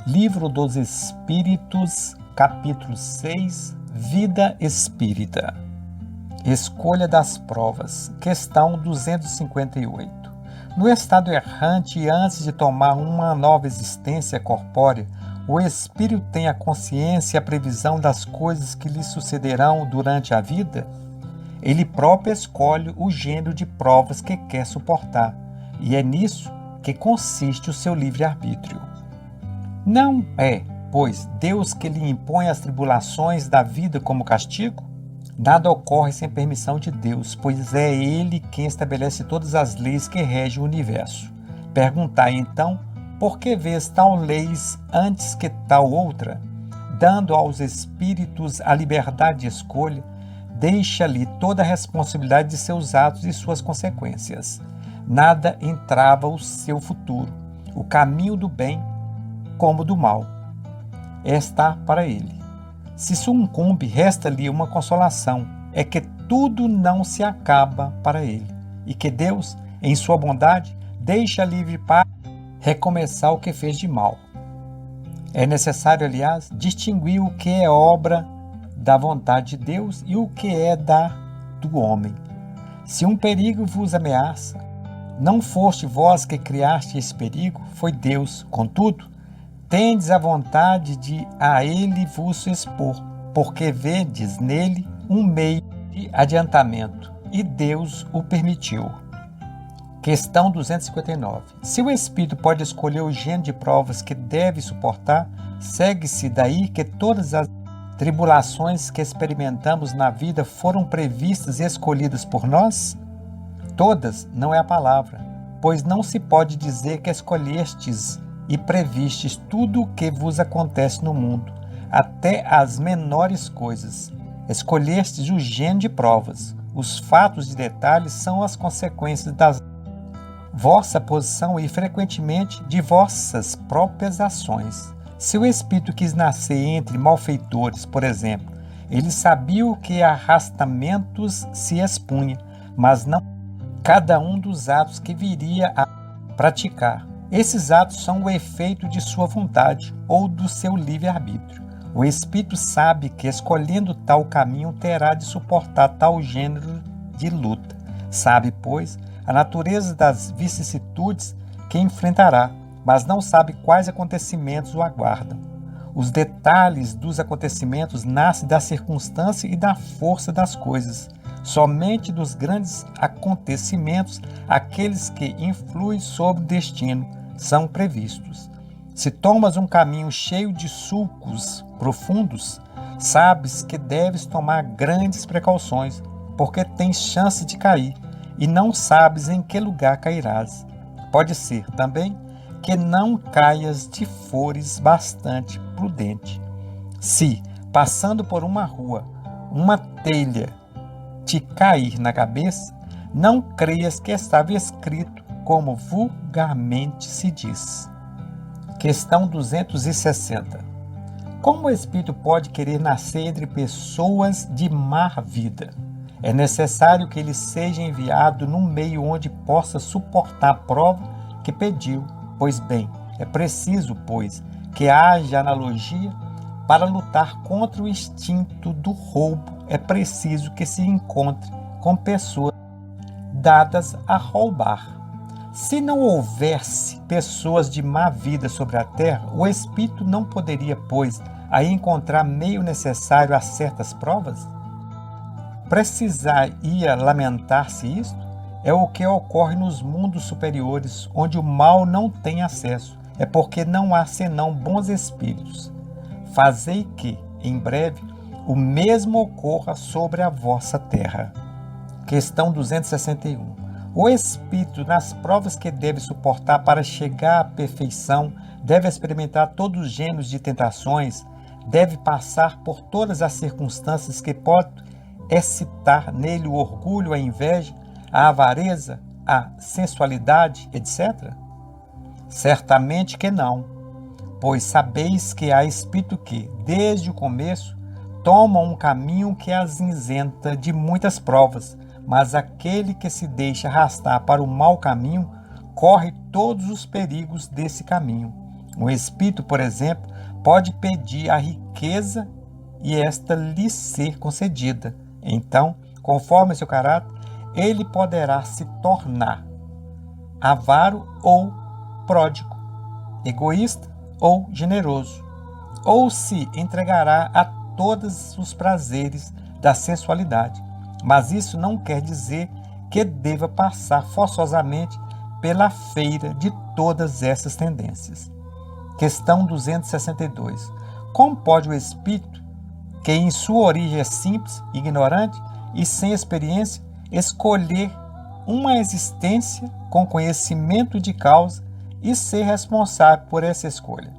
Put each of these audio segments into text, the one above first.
Livro dos Espíritos, capítulo 6, Vida Espírita. Escolha das provas, questão 258. No estado errante e antes de tomar uma nova existência corpórea, o espírito tem a consciência e a previsão das coisas que lhe sucederão durante a vida? Ele próprio escolhe o gênero de provas que quer suportar, e é nisso que consiste o seu livre-arbítrio. Não é, pois, Deus que lhe impõe as tribulações da vida como castigo? Nada ocorre sem permissão de Deus, pois é Ele quem estabelece todas as leis que regem o universo. Perguntai então, por que vês tal leis antes que tal outra? Dando aos espíritos a liberdade de escolha, deixa-lhe toda a responsabilidade de seus atos e suas consequências. Nada entrava o seu futuro, o caminho do bem como do mal. Está para ele. Se sucumbe, resta-lhe uma consolação, é que tudo não se acaba para ele, e que Deus, em sua bondade, deixa livre para recomeçar o que fez de mal. É necessário, aliás, distinguir o que é obra da vontade de Deus e o que é do homem. Se um perigo vos ameaça, não foste vós que criaste esse perigo, foi Deus. Contudo, tendes a vontade de a ele vos expor, porque vedes nele um meio de adiantamento, e Deus o permitiu. Questão 259. Se o espírito pode escolher o gênero de provas que deve suportar, segue-se daí que todas as tribulações que experimentamos na vida foram previstas e escolhidas por nós? Todas não é a palavra, pois não se pode dizer que escolhestes e previstes tudo o que vos acontece no mundo, até as menores coisas. Escolhestes o gênero de provas. Os fatos e detalhes são as consequências da vossa posição e, frequentemente, de vossas próprias ações. Se o espírito quis nascer entre malfeitores, por exemplo, ele sabia o que arrastamentos se expunha, mas não cada um dos atos que viria a praticar. Esses atos são o efeito de sua vontade ou do seu livre-arbítrio. O espírito sabe que, escolhendo tal caminho, terá de suportar tal gênero de luta. Sabe, pois, a natureza das vicissitudes que enfrentará, mas não sabe quais acontecimentos o aguardam. Os detalhes dos acontecimentos nascem da circunstância e da força das coisas. Somente dos grandes acontecimentos, aqueles que influem sobre o destino, são previstos. Se tomas um caminho cheio de sulcos profundos, sabes que deves tomar grandes precauções, porque tens chance de cair, e não sabes em que lugar cairás. Pode ser, também, que não caias de fores bastante prudente. Se, passando por uma rua, uma telha te cair na cabeça, não creias que estava escrito como vulgarmente se diz. Questão 260. Como o espírito pode querer nascer entre pessoas de má vida? É necessário que ele seja enviado num meio onde possa suportar a prova que pediu. Pois bem, é preciso, pois, que haja analogia para lutar contra o instinto do roubo. É preciso que se encontre com pessoas dadas a roubar. Se não houvesse pessoas de má vida sobre a terra, o espírito não poderia, pois, aí encontrar meio necessário a certas provas? Precisaria lamentar-se isto? É o que ocorre nos mundos superiores, onde o mal não tem acesso. É porque não há senão bons espíritos. Fazei que, em breve, o mesmo ocorra sobre a vossa terra. Questão 261. O espírito, nas provas que deve suportar para chegar à perfeição, deve experimentar todos os gêneros de tentações, deve passar por todas as circunstâncias que podem excitar nele o orgulho, a inveja, a avareza, a sensualidade, etc. Certamente que não, pois sabeis que há espírito que, desde o começo, tomam um caminho que as isenta de muitas provas, mas aquele que se deixa arrastar para o mau caminho corre todos os perigos desse caminho. Um espírito, por exemplo, pode pedir a riqueza e esta lhe ser concedida. Então, conforme seu caráter, ele poderá se tornar avaro ou pródigo, egoísta ou generoso, ou se entregará a todos os prazeres da sensualidade. Mas isso não quer dizer que deva passar forçosamente pela feira de todas essas tendências. Questão 262. Como pode o espírito, que em sua origem é simples, ignorante e sem experiência, escolher uma existência com conhecimento de causa e ser responsável por essa escolha?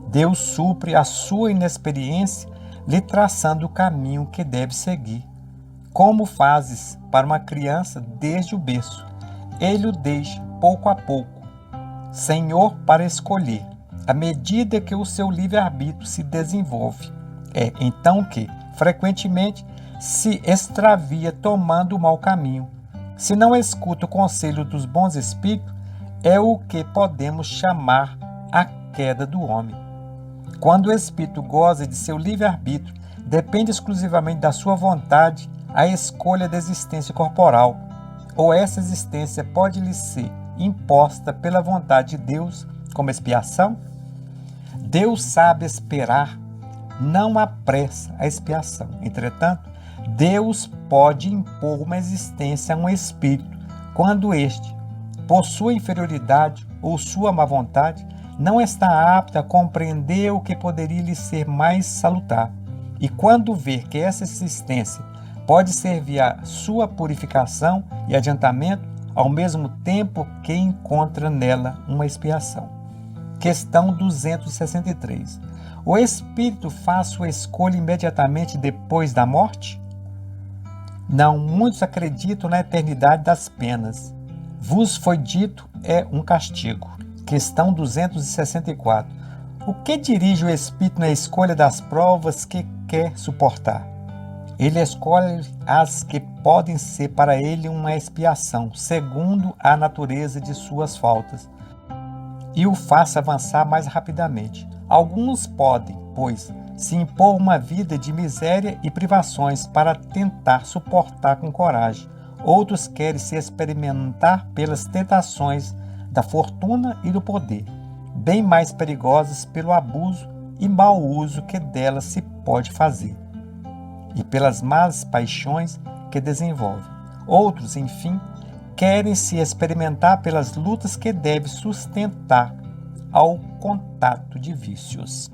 Deus supre a sua inexperiência, lhe traçando o caminho que deve seguir. Como fazes para uma criança desde o berço, ele o deixa pouco a pouco, Senhor, para escolher, à medida que o seu livre-arbítrio se desenvolve. É então que, frequentemente, se extravia tomando o mau caminho. Se não escuta o conselho dos bons espíritos, é o que podemos chamar a queda do homem. Quando o espírito goza de seu livre-arbítrio, depende exclusivamente da sua vontade a escolha da existência corporal, ou essa existência pode lhe ser imposta pela vontade de Deus como expiação? Deus sabe esperar, não apressa a expiação. Entretanto, Deus pode impor uma existência a um espírito quando este, por sua inferioridade ou sua má vontade, não está apto a compreender o que poderia lhe ser mais salutar. E quando ver que essa existência pode servir à sua purificação e adiantamento, ao mesmo tempo que encontra nela uma expiação. Questão 263. O espírito faz sua escolha imediatamente depois da morte? Não, muitos acreditam na eternidade das penas. Vos foi dito, é um castigo. Questão 264. O que dirige o espírito na escolha das provas que quer suportar? Ele escolhe as que podem ser para ele uma expiação, segundo a natureza de suas faltas, e o faça avançar mais rapidamente. Alguns podem, pois, se impor uma vida de miséria e privações para tentar suportar com coragem. Outros querem se experimentar pelas tentações da fortuna e do poder, bem mais perigosas pelo abuso e mau uso que delas se pode fazer, e pelas más paixões que desenvolvem. Outros, enfim, querem se experimentar pelas lutas que devem sustentar ao contato de vícios.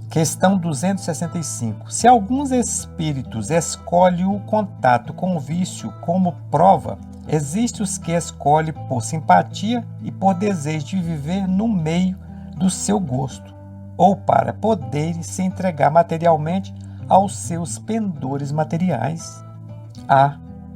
Questão 265. Se alguns espíritos escolhem o contato com o vício como prova, existem os que escolhem por simpatia e por desejo de viver no meio do seu gosto, ou para poderem se entregar materialmente aos seus pendores materiais.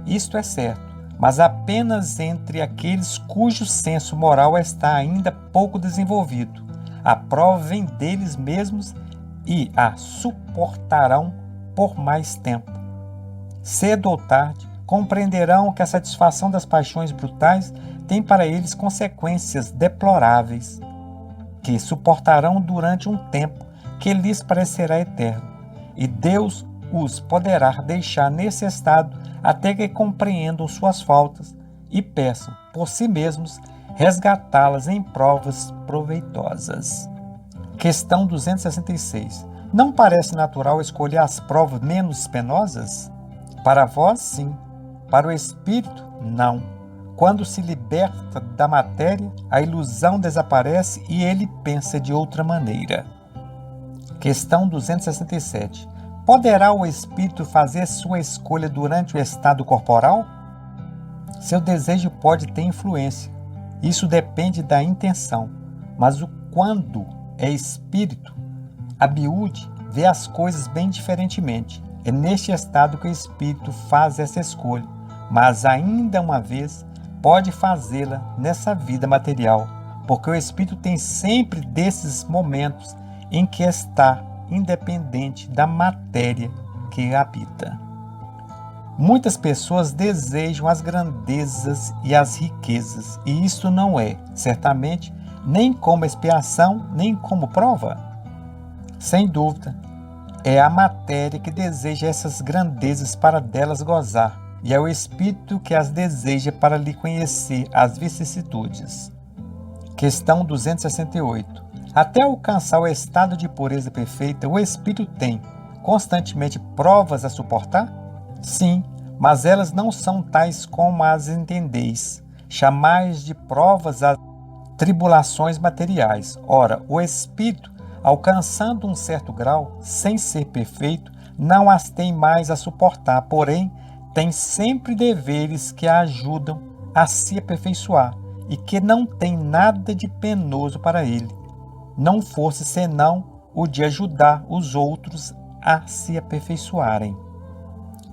Isto é certo, mas apenas entre aqueles cujo senso moral está ainda pouco desenvolvido. A prova vem deles mesmos e a suportarão por mais tempo. Cedo ou tarde, compreenderão que a satisfação das paixões brutais tem para eles consequências deploráveis, que suportarão durante um tempo que lhes parecerá eterno, e Deus os poderá deixar nesse estado até que compreendam suas faltas e peçam por si mesmos resgatá-las em provas proveitosas. Questão 266. Não parece natural escolher as provas menos penosas? Para vós, sim. Para o espírito, não. Quando se liberta da matéria, a ilusão desaparece e ele pensa de outra maneira. Questão 267. Poderá o espírito fazer sua escolha durante o estado corporal? Seu desejo pode ter influência. Isso depende da intenção. Mas quando é espírito, a miúde vê as coisas bem diferentemente. É neste estado que o espírito faz essa escolha, mas ainda uma vez pode fazê-la nessa vida material, porque o espírito tem sempre desses momentos em que está independente da matéria que habita. Muitas pessoas desejam as grandezas e as riquezas, e isto não é, certamente, nem como expiação, nem como prova? Sem dúvida, é a matéria que deseja essas grandezas para delas gozar, e é o espírito que as deseja para lhe conhecer as vicissitudes. Questão 268. Até alcançar o estado de pureza perfeita, o espírito tem constantemente provas a suportar? Sim, mas elas não são tais como as entendeis. Chamais de provas as tribulações materiais. Ora, o espírito, alcançando um certo grau, sem ser perfeito, não as tem mais a suportar, porém, tem sempre deveres que a ajudam a se aperfeiçoar e que não tem nada de penoso para ele, não fosse senão o de ajudar os outros a se aperfeiçoarem.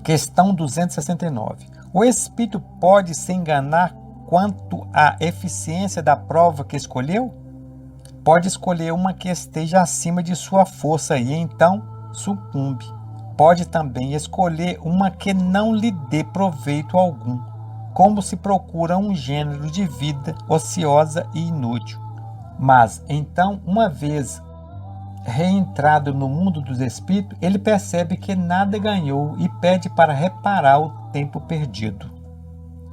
Questão 269. O espírito pode se enganar quanto à eficiência da prova que escolheu? Pode escolher uma que esteja acima de sua força e então sucumbe. Pode também escolher uma que não lhe dê proveito algum, como se procura um gênero de vida ociosa e inútil. Mas então, uma vez reentrado no mundo dos espíritos, ele percebe que nada ganhou e pede para reparar o tempo perdido.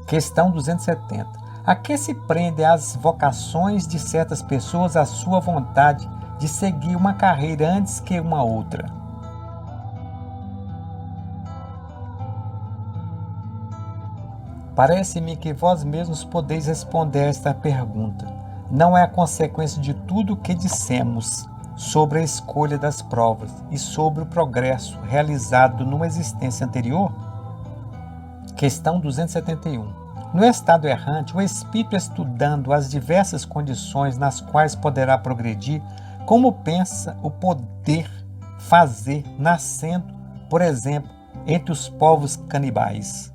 Questão 270. A que se prende as vocações de certas pessoas à sua vontade de seguir uma carreira antes que uma outra? Parece-me que vós mesmos podeis responder a esta pergunta. Não é a consequência de tudo o que dissemos sobre a escolha das provas e sobre o progresso realizado numa existência anterior? Questão 271. No estado errante, o espírito, estudando as diversas condições nas quais poderá progredir, como pensa o poder fazer nascendo, por exemplo, entre os povos canibais?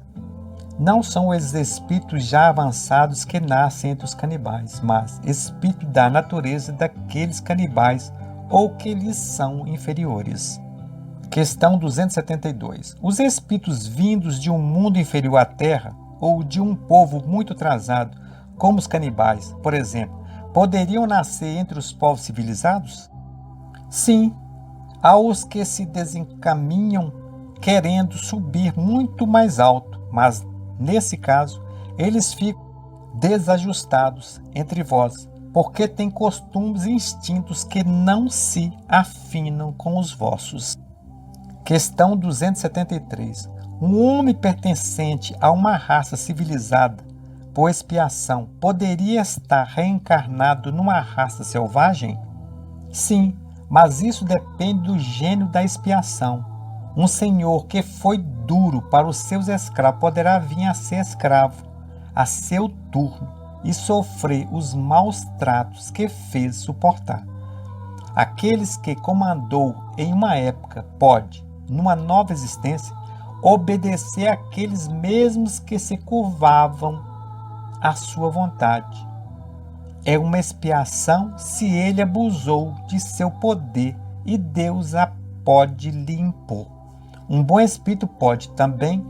Não são os espíritos já avançados que nascem entre os canibais, mas espírito da natureza daqueles canibais ou que lhes são inferiores. Questão 272. Os espíritos vindos de um mundo inferior à Terra ou de um povo muito atrasado, como os canibais, por exemplo, poderiam nascer entre os povos civilizados? Sim, há os que se desencaminham querendo subir muito mais alto, mas nesse caso, eles ficam desajustados entre vós, porque têm costumes e instintos que não se afinam com os vossos. Questão 273. Um homem pertencente a uma raça civilizada, por expiação, poderia estar reencarnado numa raça selvagem? Sim, mas isso depende do gênio da expiação. Um senhor que foi duro para os seus escravos poderá vir a ser escravo a seu turno e sofrer os maus tratos que fez suportar. Aqueles que comandou em uma época pode, numa nova existência, obedecer àqueles mesmos que se curvavam à sua vontade. É uma expiação se ele abusou de seu poder e Deus a pode lhe impor. Um bom espírito pode também,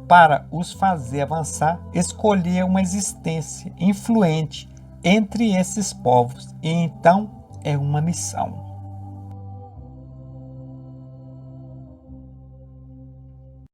para os fazer avançar, escolher uma existência influente entre esses povos, e então é uma missão.